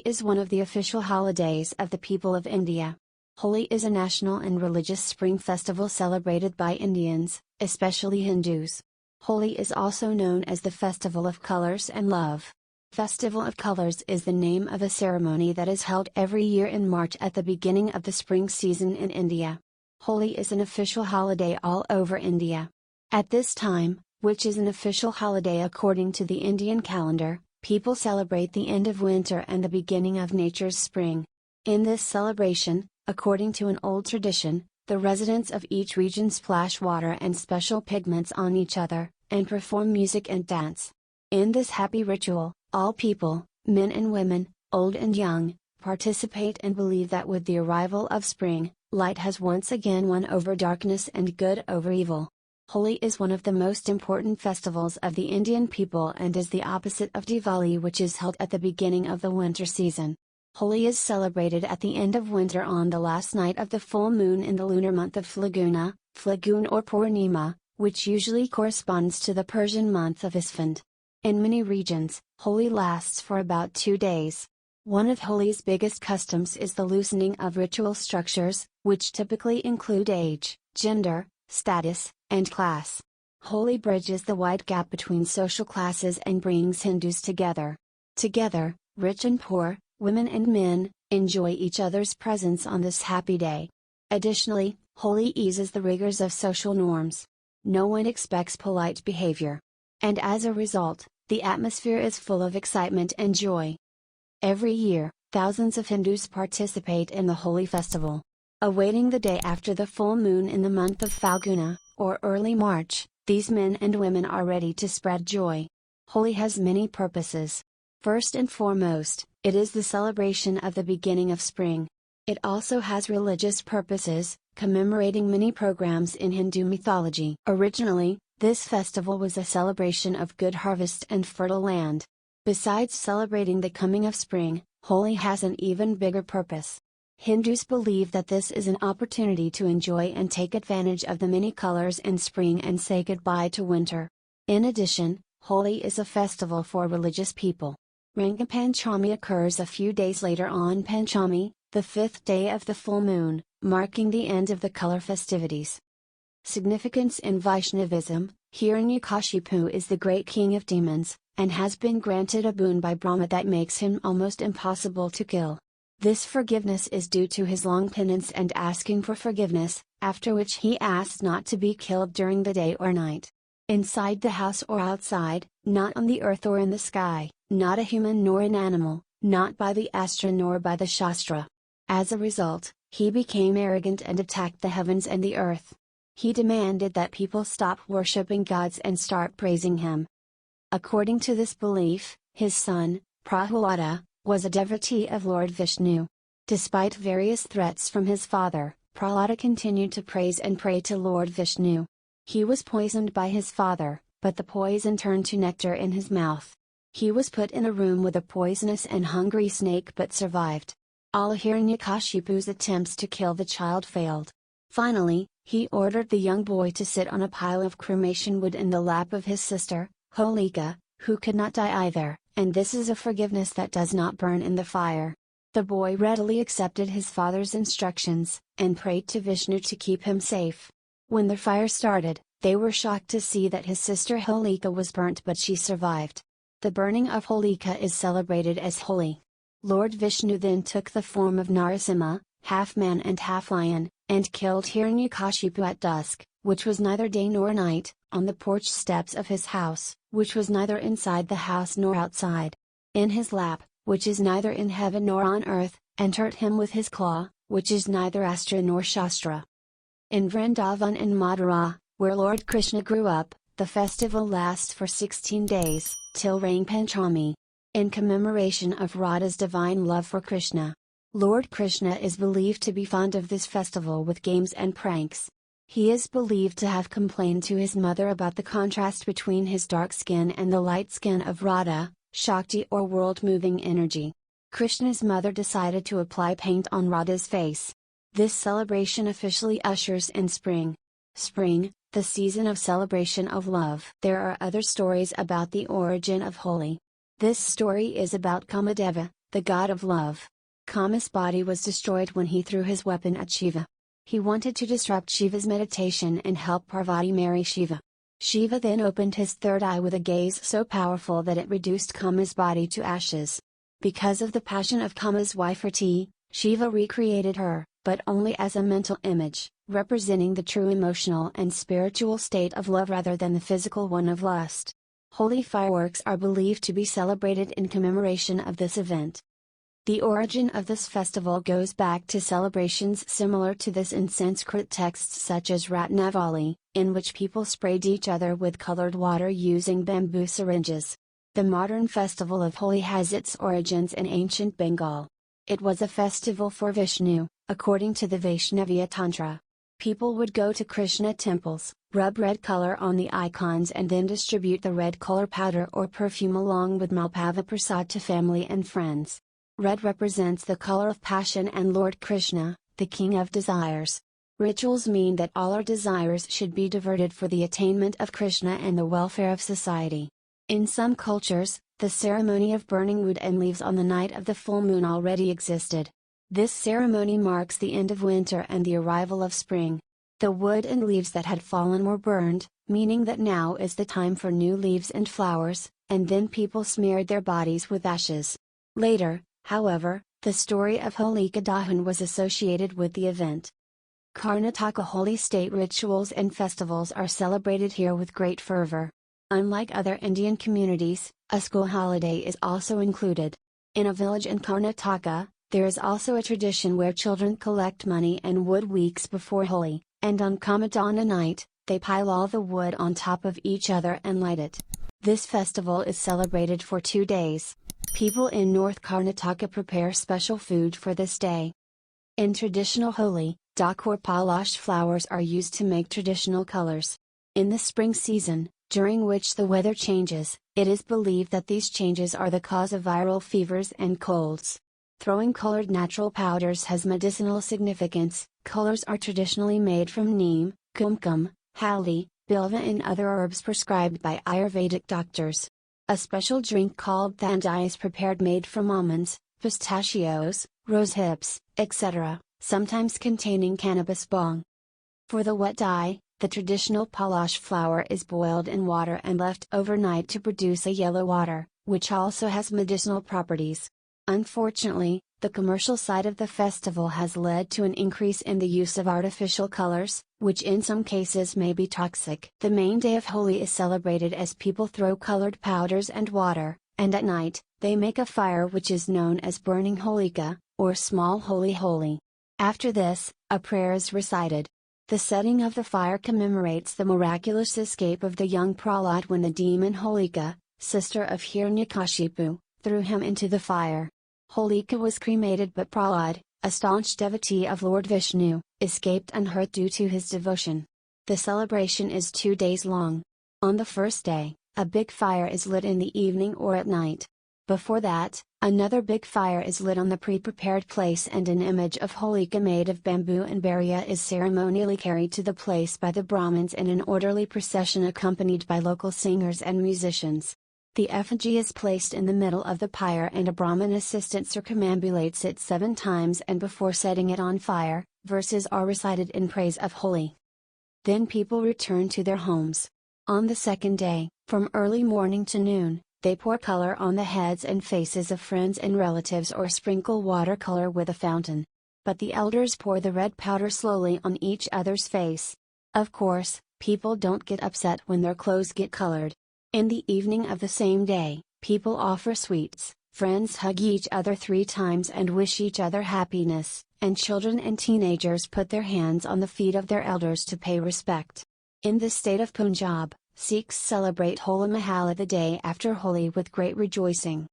Holi is one of the official holidays of the people of India. Holi is a national and religious spring festival celebrated by Indians, especially Hindus. Holi is also known as the Festival of Colors and Love. Festival of Colors is the name of a ceremony that is held every year in March at the beginning of the spring season in India. Holi is an official holiday all over India. At this time, which is an official holiday according to the Indian calendar, people celebrate the end of winter and the beginning of nature's spring. In this celebration, according to an old tradition, the residents of each region splash water and special pigments on each other, and perform music and dance. In this happy ritual, all people, men and women, old and young, participate and believe that with the arrival of spring, light has once again won over darkness and good over evil. Holi is one of the most important festivals of the Indian people and is the opposite of Diwali, which is held at the beginning of the winter season. Holi is celebrated at the end of winter on the last night of the full moon in the lunar month of Phalguna, Phalgun or Purnima, which usually corresponds to the Persian month of Isfand. In many regions, Holi lasts for about 2 days. One of Holi's biggest customs is the loosening of ritual structures, which typically include age, gender, status, and class. Holi bridges the wide gap between social classes and brings Hindus together. Together, rich and poor, women and men, enjoy each other's presence on this happy day. Additionally, Holi eases the rigors of social norms. No one expects polite behavior. And as a result, the atmosphere is full of excitement and joy. Every year, thousands of Hindus participate in the Holi festival. Awaiting the day after the full moon in the month of Phalguna, or early March, these men and women are ready to spread joy. Holi has many purposes. First and foremost, it is the celebration of the beginning of spring. It also has religious purposes, commemorating many programs in Hindu mythology. Originally, this festival was a celebration of good harvest and fertile land. Besides celebrating the coming of spring, Holi has an even bigger purpose. Hindus believe that this is an opportunity to enjoy and take advantage of the many colors in spring and say goodbye to winter. In addition, Holi is a festival for religious people. Ranga Panchami occurs a few days later on Panchami, the 5th day of the full moon, marking the end of the color festivities. Significance in Vaishnavism: Hiranyakashipu is the great king of demons, and has been granted a boon by Brahma that makes him almost impossible to kill. This forgiveness is due to his long penance and asking for forgiveness, after which he asks not to be killed during the day or night. Inside the house or outside, not on the earth or in the sky, not a human nor an animal, not by the Astra nor by the Shastra. As a result, he became arrogant and attacked the heavens and the earth. He demanded that people stop worshipping gods and start praising him. According to this belief, his son, Prahlada, was a devotee of Lord Vishnu. Despite various threats from his father, Prahlada continued to praise and pray to Lord Vishnu. He was poisoned by his father, but the poison turned to nectar in his mouth. He was put in a room with a poisonous and hungry snake but survived. All Hiranyakashipu's attempts to kill the child failed. Finally, he ordered the young boy to sit on a pile of cremation wood in the lap of his sister, Holika, who could not die either, and this is a forgiveness that does not burn in the fire. The boy readily accepted his father's instructions, and prayed to Vishnu to keep him safe. When the fire started, they were shocked to see that his sister Holika was burnt, but she survived. The burning of Holika is celebrated as Holi. Lord Vishnu then took the form of Narasimha, half man and half lion, and killed Hiranyakashipu at dusk, which was neither day nor night, on the porch steps of his house, which was neither inside the house nor outside. In his lap, which is neither in heaven nor on earth, and hurt him with his claw, which is neither Astra nor Shastra. In Vrindavan and Mathura, where Lord Krishna grew up, the festival lasts for 16 days, till Rang Panchami. In commemoration of Radha's divine love for Krishna. Lord Krishna is believed to be fond of this festival with games and pranks. He is believed to have complained to his mother about the contrast between his dark skin and the light skin of Radha, Shakti or world-moving energy. Krishna's mother decided to apply paint on Radha's face. This celebration officially ushers in spring. Spring, the season of celebration of love. There are other stories about the origin of Holi. This story is about Kamadeva, the god of love. Kama's body was destroyed when he threw his weapon at Shiva. He wanted to disrupt Shiva's meditation and help Parvati marry Shiva. Shiva then opened his third eye with a gaze so powerful that it reduced Kama's body to ashes. Because of the passion of Kama's wife Rati, Shiva recreated her, but only as a mental image, representing the true emotional and spiritual state of love rather than the physical one of lust. Holi fireworks are believed to be celebrated in commemoration of this event. The origin of this festival goes back to celebrations similar to this in Sanskrit texts such as Ratnavali, in which people sprayed each other with colored water using bamboo syringes. The modern festival of Holi has its origins in ancient Bengal. It was a festival for Vishnu, according to the Vaishnava Tantra. People would go to Krishna temples, rub red color on the icons and then distribute the red color powder or perfume along with Malpava Prasad to family and friends. Red represents the color of passion and Lord Krishna, the king of desires. Rituals mean that all our desires should be diverted for the attainment of Krishna and the welfare of society. In some cultures, the ceremony of burning wood and leaves on the night of the full moon already existed. This ceremony marks the end of winter and the arrival of spring. The wood and leaves that had fallen were burned, meaning that now is the time for new leaves and flowers, and then people smeared their bodies with ashes. Later, however, the story of Holika Dahan was associated with the event. Karnataka Holi state rituals and festivals are celebrated here with great fervor. Unlike other Indian communities, a school holiday is also included. In a village in Karnataka, there is also a tradition where children collect money and wood weeks before Holi, and on Kamadana night, they pile all the wood on top of each other and light it. This festival is celebrated for 2 days. People in North Karnataka prepare special food for this day. In traditional Holi, dak or palash flowers are used to make traditional colors. In the spring season, during which the weather changes, it is believed that these changes are the cause of viral fevers and colds. Throwing colored natural powders has medicinal significance. Colors are traditionally made from neem, kumkum, haldi, bilva and other herbs prescribed by Ayurvedic doctors. A special drink called thandai is prepared made from almonds, pistachios, rose hips, etc., sometimes containing cannabis bhang. For the wet dye, the traditional palash flower is boiled in water and left overnight to produce a yellow water, which also has medicinal properties. Unfortunately, the commercial side of the festival has led to an increase in the use of artificial colors, which in some cases may be toxic. The main day of Holi is celebrated as people throw colored powders and water, and at night, they make a fire which is known as burning Holika, or small holy holy. After this, a prayer is recited. The setting of the fire commemorates the miraculous escape of the young Prahlad when the demon Holika, sister of Hiranyakashipu, threw him into the fire. Holika was cremated but Prahlad, a staunch devotee of Lord Vishnu, escaped unhurt due to his devotion. The celebration is 2 days long. On the first day, a big fire is lit in the evening or at night. Before that, another big fire is lit on the pre-prepared place and an image of Holika made of bamboo and barya is ceremonially carried to the place by the Brahmins in an orderly procession accompanied by local singers and musicians. The effigy is placed in the middle of the pyre and a Brahmin assistant circumambulates it 7 times and before setting it on fire, verses are recited in praise of Holi. Then people return to their homes. On the second day, from early morning to noon, they pour color on the heads and faces of friends and relatives or sprinkle watercolor with a fountain. But the elders pour the red powder slowly on each other's face. Of course, people don't get upset when their clothes get colored. In the evening of the same day, people offer sweets, friends hug each other 3 times and wish each other happiness, and children and teenagers put their hands on the feet of their elders to pay respect. In the state of Punjab, Sikhs celebrate Hola Mahalla the day after Holi with great rejoicing.